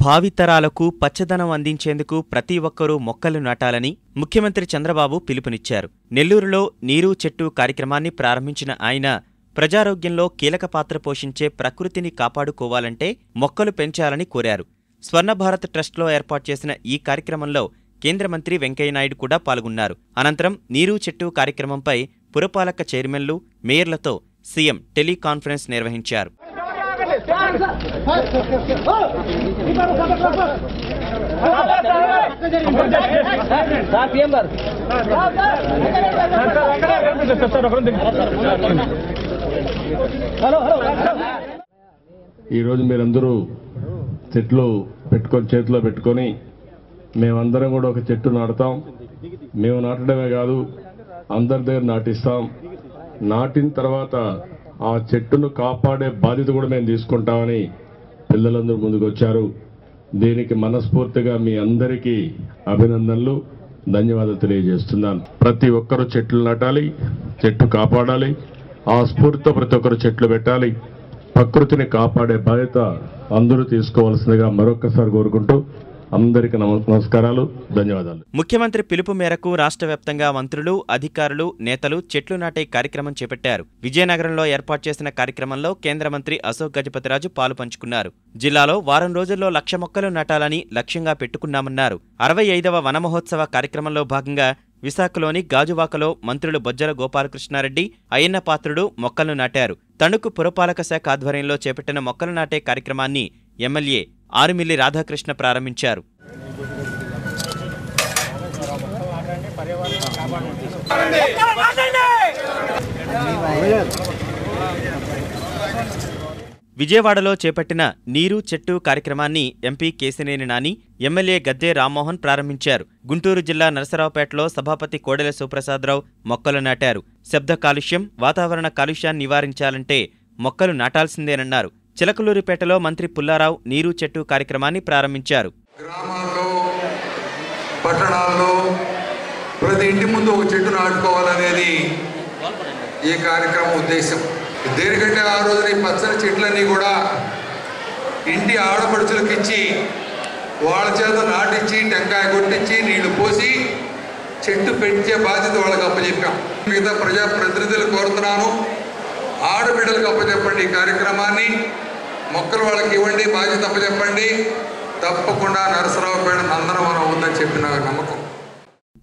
భావితరాలకు పచ్చదనం అందించేందుకు ప్రతి ఒక్కరూ మొక్కలు నాటాలని ముఖ్యమంత్రి చంద్రబాబు పిలుపునిచ్చారు. నెల్లూరులో నీరు చెట్టు కార్యక్రమాన్ని ప్రారంభించిన ఆయన ప్రజారోగ్యంలో కీలక పాత్ర పోషించే ప్రకృతిని కాపాడుకోవాలంటే మొక్కలు పెంచాలని కోరారు. స్వర్ణభారత్ ట్రస్ట్లో ఏర్పాటు చేసిన ఈ కార్యక్రమంలో కేంద్ర మంత్రి వెంకయ్యనాయుడు కూడా పాల్గొన్నారు. అనంతరం నీరు చెట్టు కార్యక్రమంపై పురపాలక చైర్మన్లు, మేయర్లతో సీఎం టెలికాన్ఫరెన్స్ నిర్వహించారు. ఈరోజు మీరందరూ చెట్లు చేతిలో పెట్టుకొని మేమందరం కూడా ఒక చెట్టు నాటుతాం. మేము నాటడమే కాదు, అందరి దగ్గర నాటిస్తాం. నాటిన తర్వాత ఆ చెట్టును కాపాడే బాధ్యత కూడా మేము తీసుకుంటామని పిల్లలందరూ ముందుకు వచ్చారు. దీనికి మనస్ఫూర్తిగా మీ అందరికీ అభినందనలు, ధన్యవాదాలు తెలియజేస్తున్నాను. ప్రతి ఒక్కరూ చెట్లు నాటాలి, చెట్టు కాపాడాలి. ఆ స్ఫూర్తితో ప్రతి ఒక్కరు చెట్లు పెట్టాలి. ప్రకృతిని కాపాడే బాధ్యత అందరూ తీసుకోవాల్సిందిగా మరొక్కసారి కోరుకుంటూ అందరికీ నమస్కారాలు, ధన్యవాదాలు. ముఖ్యమంత్రి పిలుపు మేరకు రాష్ట్ర వ్యాప్తంగా మంత్రులు, అధికారులు, నేతలు చెట్లు నాటే కార్యక్రమం చేపట్టారు. విజయనగరంలో ఏర్పాటు చేసిన కార్యక్రమంలో కేంద్ర మంత్రి అశోక్ గజపతిరాజు పాలుపంచుకున్నారు. జిల్లాలో వారం రోజుల్లో 1,00,000 మొక్కలు నాటాలని లక్ష్యంగా పెట్టుకున్నామన్నారు. 65వ వన మహోత్సవ కార్యక్రమంలో భాగంగా విశాఖలోని గాజువాకలో మంత్రులు బొజ్జల గోపాలకృష్ణారెడ్డి, అయ్యన్న పాత్రుడు మొక్కలను నాటారు. తణుకు పురపాలక శాఖ ఆధ్వర్యంలో చేపట్టిన మొక్కలు నాటే కార్యక్రమాన్ని ఎమ్మెల్యే ఆరుమిల్లి రాధాకృష్ణ ప్రారంభించారు. విజయవాడలో చేపట్టిన నీరు చెట్టు కార్యక్రమాన్ని ఎంపీ కేశినేని నాని, ఎమ్మెల్యే గద్దె రామ్మోహన్ ప్రారంభించారు. గుంటూరు జిల్లా నరసరావుపేటలో సభాపతి కోడెల శివప్రసాదరావు మొక్కలు నాటారు. శబ్ద కాలుష్యం, వాతావరణ కాలుష్యాన్ని నివారించాలంటే మొక్కలు నాటాల్సిందేనన్నారు. చిలకలూరిపేటలో మంత్రి పుల్లారావు నీరు చెట్టు కార్యక్రమాన్ని ప్రారంభించారు. గ్రామాల్లో, పట్టణాల్లో ప్రతి ఇంటి ముందు ఒక చెట్టు నాటుకోవాలనేది ఈ కార్యక్రమం ఉద్దేశం. దేనికంటే ఆ రోజున ఈ పచ్చని చెట్లన్నీ కూడా ఇంటి ఆడపడుచులకు ఇచ్చి వాళ్ళ చేత నాటించి టెంకాయ కొట్టించి నీళ్లు పోసి చెట్టు పెంచే బాధ్యత వాళ్ళకి అప్పచెప్పాం. మిగతా ప్రజాప్రతినిధులు కోరుతున్నాను, ఆడబిడ్డలకు అప్పచెప్పండి ఈ కార్యక్రమాన్ని, మొక్కలు వాళ్ళకి ఇవ్వండి, బాధ్యత అప్పచెప్పండి. తప్పకుండా నరసరావుపేట నందనవనం ఉందని చెప్పిన నమ్మకం.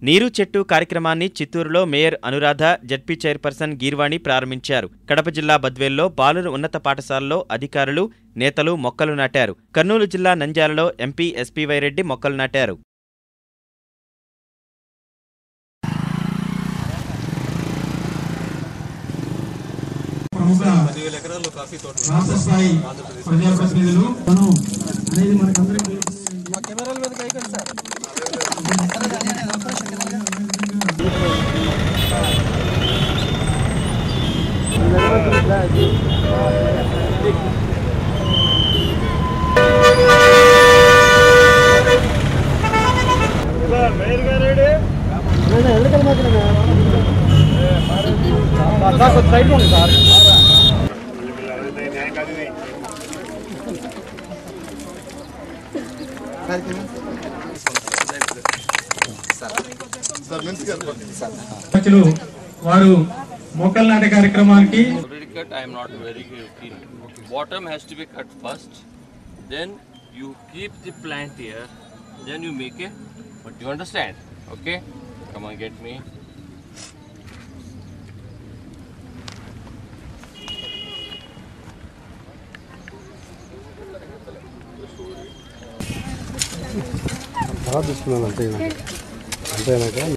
నీరు చెట్టు కార్యక్రమాన్ని చిత్తూరులో mayor Anuradha, ZP chairperson Geervani ప్రారంభించారు. కడప జిల్లా బద్వేల్లో బాలుర ఉన్నత పాఠశాలలో అధికారులు, నేతలు మొక్కలు నాటారు. కర్నూలు జిల్లా నంద్యాలలో ఎంపీ ఎస్పీవై రెడ్డి మొక్కలు నాటారు. రాష్ట్ర స్థాయి ప్రజాప్రతినిధులు అనేది మనకందరికీ వారు మొక్కలు నాటే కార్యక్రమానికి I am not very keen. Bottom has to be cut first, then you keep the plant here, then you make it. But you understand? Okay? Come on, get me. బాగా తీసుకున్నాను అంతేనా